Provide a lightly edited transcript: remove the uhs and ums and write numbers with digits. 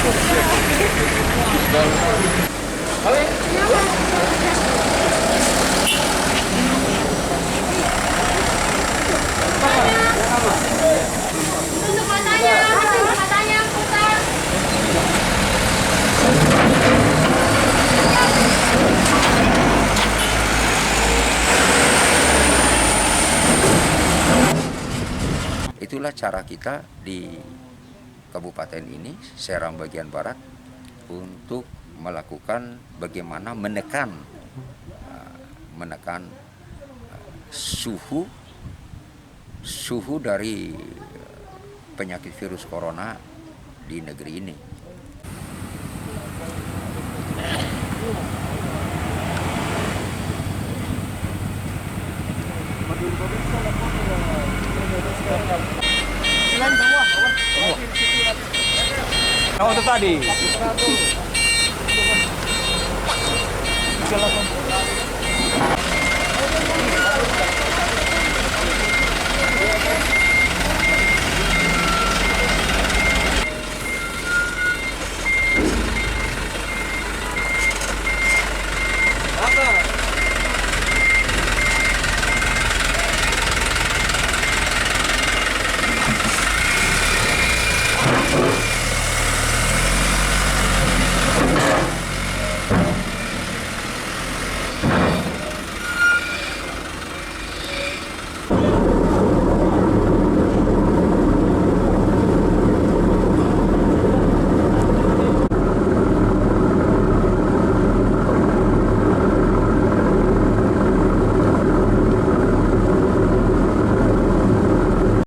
Untuk matanya putar. Itulah cara kita di kabupaten ini, Seram bagian barat, untuk melakukan bagaimana menekan suhu dari penyakit virus corona di negeri ini. Oh, itu tadi.